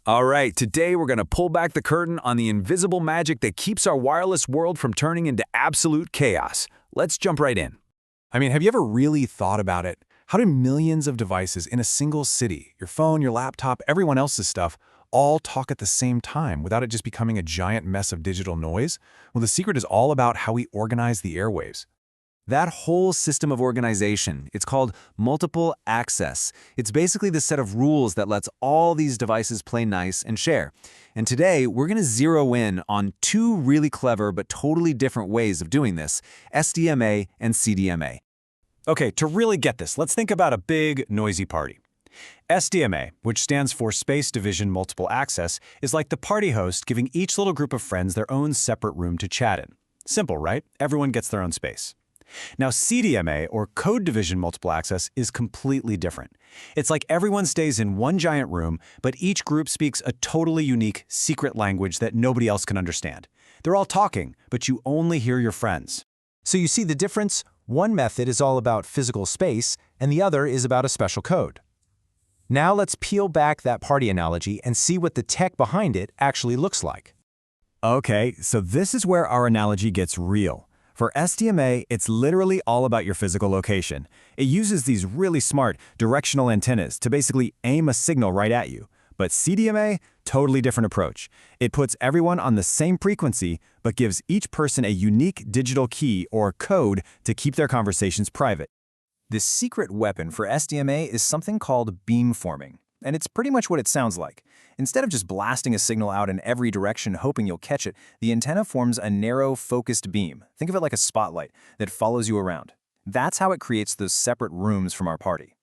All right, today we're going to pull back the curtain on the invisible magic that keeps our wireless world from turning into absolute chaos. Let's jump right in. Have you ever really thought about it? How do millions of devices in a single city, your phone, your laptop, everyone else's stuff, all talk at the same time without it just becoming a giant mess of digital noise? Well, the secret is all about how we organize the airwaves. That whole system of organization, it's called multiple access. It's basically the set of rules that lets all these devices play nice and share. And today, we're going to zero in on two really clever but totally different ways of doing this, SDMA and CDMA. Okay, to really get this, let's think about a big, noisy party. SDMA, which stands for Space Division Multiple Access, is like the party host giving each little group of friends their own separate room to chat in. Simple, right? Everyone gets their own space. Now, CDMA, or Code Division Multiple Access, is completely different. It's like everyone stays in one giant room, but each group speaks a totally unique, secret language that nobody else can understand. They're all talking, but you only hear your friends. So you see the difference? One method is all about physical space, and the other is about a special code. Now let's peel back that party analogy and see what the tech behind it actually looks like. Okay, so this is where our analogy gets real. For SDMA, it's literally all about your physical location. It uses these really smart directional antennas to basically aim a signal right at you. But CDMA, totally different approach. It puts everyone on the same frequency, but gives each person a unique digital key or code to keep their conversations private. The secret weapon for SDMA is something called beamforming, and it's pretty much what it sounds like. Instead of just blasting a signal out in every direction hoping you'll catch it, the antenna forms a narrow, focused beam. Think of it like a spotlight that follows you around. That's how it creates those separate rooms from our party.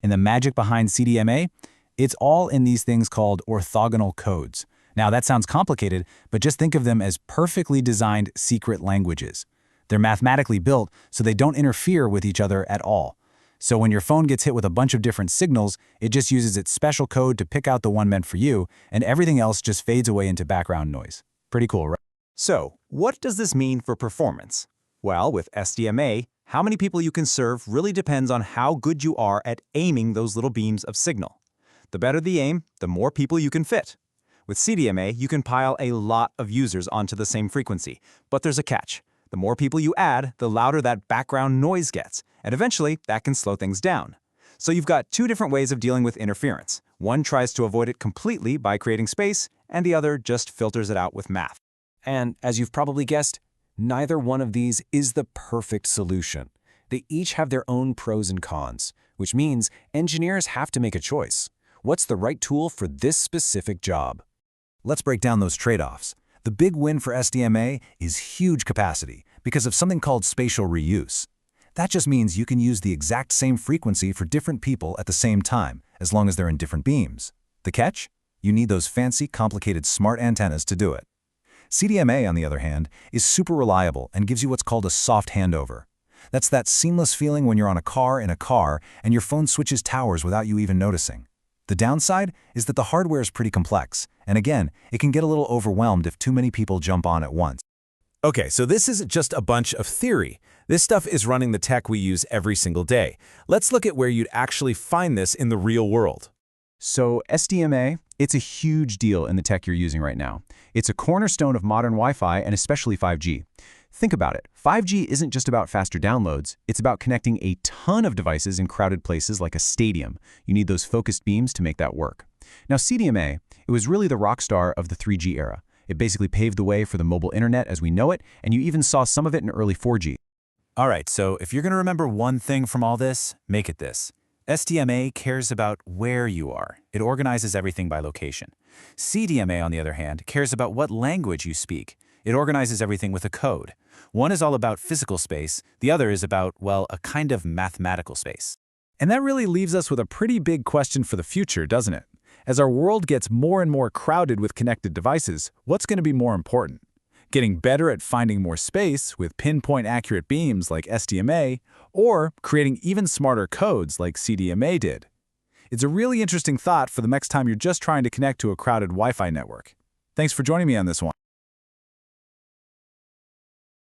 And the magic behind CDMA? It's all in these things called orthogonal codes. Now, that sounds complicated, but just think of them as perfectly designed secret languages. They're mathematically built so they don't interfere with each other at all. So when your phone gets hit with a bunch of different signals, it just uses its special code to pick out the one meant for you, and everything else just fades away into background noise. Pretty cool, right? So, what does this mean for performance? Well, with SDMA, how many people you can serve really depends on how good you are at aiming those little beams of signal. The better the aim, the more people you can fit. With CDMA, you can pile a lot of users onto the same frequency, but there's a catch. The more people you add, the louder that background noise gets, and eventually that can slow things down. So you've got two different ways of dealing with interference. One tries to avoid it completely by creating space, and the other just filters it out with math. And as you've probably guessed, neither one of these is the perfect solution. They each have their own pros and cons, which means engineers have to make a choice. What's the right tool for this specific job? Let's break down those trade-offs. The big win for SDMA is huge capacity because of something called spatial reuse. That just means you can use the exact same frequency for different people at the same time, as long as they're in different beams. The catch? You need those fancy, complicated smart antennas to do it. CDMA, on the other hand, is super reliable and gives you what's called a soft handover. That's that seamless feeling when you're on a car in a car and your phone switches towers without you even noticing. The downside is that the hardware is pretty complex, and again, it can get a little overwhelmed if too many people jump on at once. Okay, so this isn't just a bunch of theory. This stuff is running the tech we use every single day. Let's look at where you'd actually find this in the real world. So SDMA, it's a huge deal in the tech you're using right now. It's a cornerstone of modern Wi-Fi and especially 5G. Think about it. 5G isn't just about faster downloads. It's about connecting a ton of devices in crowded places like a stadium. You need those focused beams to make that work. Now, CDMA, it was really the rock star of the 3G era. It basically paved the way for the mobile internet as we know it, and you even saw some of it in early 4G. All right, so if you're going to remember one thing from all this, make it this. SDMA cares about where you are. It organizes everything by location. CDMA, on the other hand, cares about what language you speak. It organizes everything with a code. One is all about physical space, the other is about, well, a kind of mathematical space. And that really leaves us with a pretty big question for the future, doesn't it? As our world gets more and more crowded with connected devices, what's going to be more important? Getting better at finding more space with pinpoint-accurate beams like SDMA, or creating even smarter codes like CDMA did? It's a really interesting thought for the next time you're just trying to connect to a crowded Wi-Fi network. Thanks for joining me on this one.